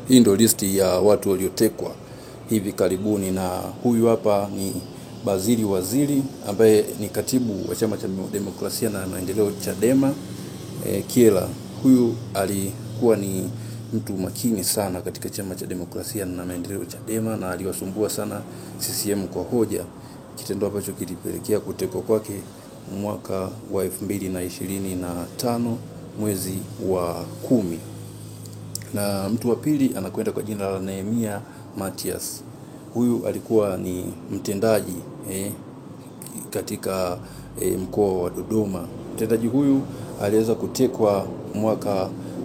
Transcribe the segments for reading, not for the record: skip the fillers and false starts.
Hii ndio listi ya watu waliotekwa hivi karibuni, na huyu hapa ni Bazili Waziri ambaye ni katibu wa Chama cha Demokrasia na Maendeleo Chadema. Kyela huyu alikuwa ni mtu makini sana katika Chama cha Demokrasia na Maendeleo Chadema, na aliwasumbua sana CCM kwa hoja, kitendo ambacho kilipelekea kutekwa kwake mwaka wa 2025 mwezi wa 10. Na mtu wa pili anakwenda kwa jina la Nehemia Matias. Huyu alikuwa ni mtendaji katika mkoa wa Dodoma. Mtendaji huyu aliweza kutekwa mwaka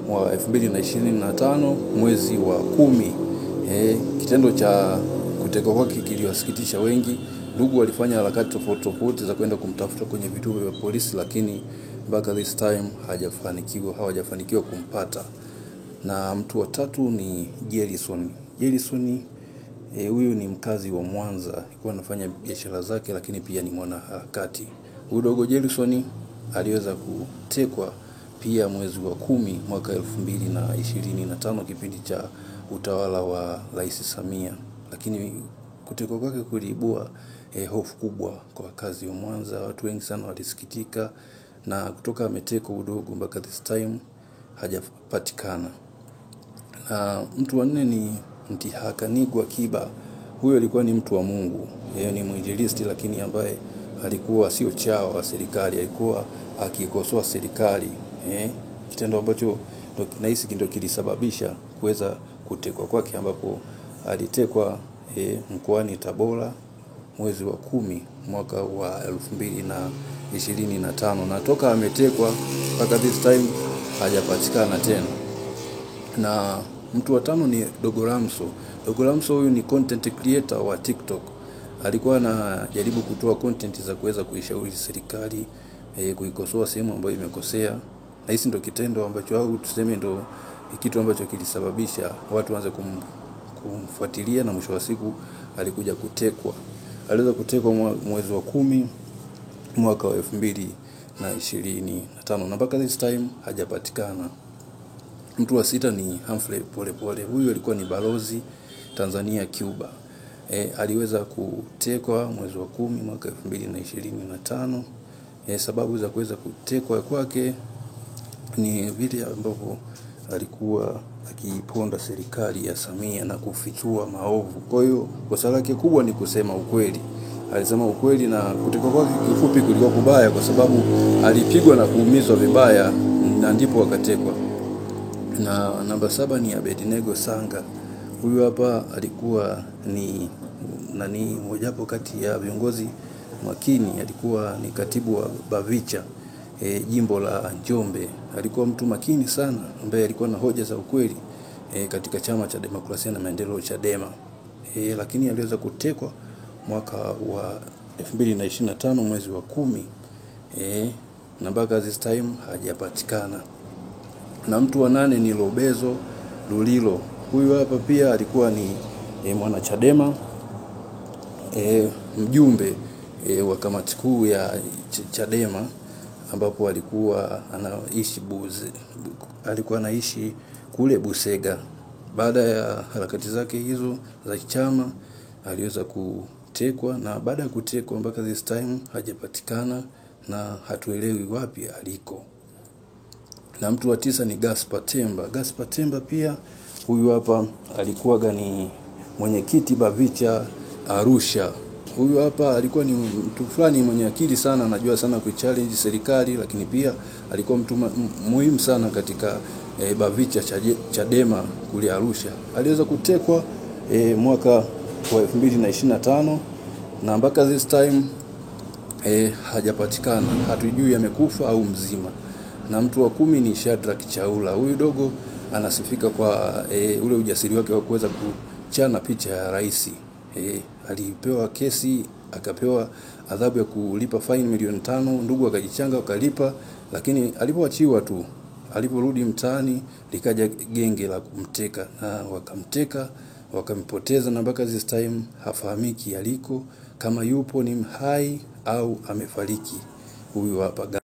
wa 2025 mwezi wa 10. Kitendo cha kutekwa kwake kiliwasikitisha wengi. Ndugu walifanya harakati tofauti za kwenda kumtafuta kwenye vituo vya polisi, lakini mpaka this time hawajafanikiwa kumpata. Na mtu wa tatu ni Gerson. Huyu ni mkazi wa Mwanza, alikuwa anafanya biashara zake, lakini pia ni mwanaharakati. Huyu dogo Gerson aliweza kutekwa pia mwezi wa 10 mwaka 2025, kipindi cha utawala wa Rais Samia. Lakini kutekwa kwake kuliibua hofu kubwa kwa wakazi wa Mwanza. Watu wengi sana walisikitika, na kutoka ametekwa udogo mpaka this time hajapatikana. Mtu wa 4 ni Ntihakanigwa Kiba. Huyo alikuwa ni mtu wa Mungu. Yeye ni mwinjilisti, lakini ambaye alikuwa sio chawa wa serikali, alikuwa akikosoa serikali. Kitendo ambacho nahisi ndio kilisababisha kuweza kutekwa kwake, ambapo alitekwa mkoani Tabora mwezi wa 10 mwaka wa 2025, na toka ametekwa mpaka this time hajapatikana tena. Na mtu wa 5 ni Dogo Lamso. Dogo Lamso huyu ni content creator wa TikTok. Alikuwa anajaribu kutoa content za kuweza kuishauri serikali kuikosoa sehemu ambayo imekosea. Na hisi ndio kitendo ambacho, au tuseme ndio kitu ambacho kilisababisha watu waanze kumfuatilia, na mwisho wa siku alikuja kutekwa. Aliweza kutekwa mwezi wa 10 mwaka wa 2025, na mpaka this time hajapatikana. Mtu wa 6 ni Humphrey Polepole. Huyu alikuwa ni balozi Tanzania Cuba. Aliweza kutekwa mwezi wa 10 mwaka 2025. Sababu za kuweza kutekwa kwake ni vile ambavyo alikuwa akiponda serikali ya Samia na kufichua maovu. Kwa hiyo kosa lake kubwa ni kusema ukweli. Alisema ukweli, na kutekwa kwake kifupi kulikuwa kubaya kwa sababu alipigwa na kuumizwa vibaya, na ndipo akatekwa. Na namba 7 ni Abednego Sanga. Huyu hapa alikuwa ni mojawapo kati ya viongozi makini. Alikuwa ni katibu wa Bavicha jimbo la Njombe. Alikuwa mtu makini sana ambaye alikuwa na hoja za ukweli katika Chama cha Demokrasia na Maendeleo Chadema. Lakini aliweza kutekwa mwaka wa 2025 mwezi wa 10, na mpaka this time hajapatikana. Na mtu wa 8 ni Lobezo Lulilo. Huyu hapa pia alikuwa ni mwana Chadema, mjumbe wa kamati kuu ya Chadema, ambapo alikuwa anaishi kule Busega. Baada ya harakati zake hizo za chama aliweza kutekwa, na baada ya kutekwa mpaka this time hajapatikana, na hatuelewi wapi aliko. Na mtu wa 9 ni Gaspar Temba pia. Huyu hapa alikuwa ni mwenyekiti Bavicha Arusha. Huyu hapa alikuwa ni mtu fulani mwenye akili sana, anajua sana kuchallenge serikali, lakini pia alikuwa mtu muhimu sana katika Bavicha Chadema kule Arusha. Aliweza kutekwa mwaka wa 2025, na mpaka this time hajapatikana. Hatujui amekufa au mzima. Na mtu wa 10 ni Shadrack Chaula. Huyu dogo anasifika kwa ule ujasiri wake wa kuweza kuchana picha ya rais. Alipewa kesi, akapewa adhabu ya kulipa fine milioni 5. Ndugu akajichanga wakalipa, lakini alipoachiwa tu, aliporudi mtaani likaja genge la kumteka, na wakamteka, wakampoteza, na mpaka this time hafahamiki aliko, kama yupo ni hai au amefariki. Huyu hapa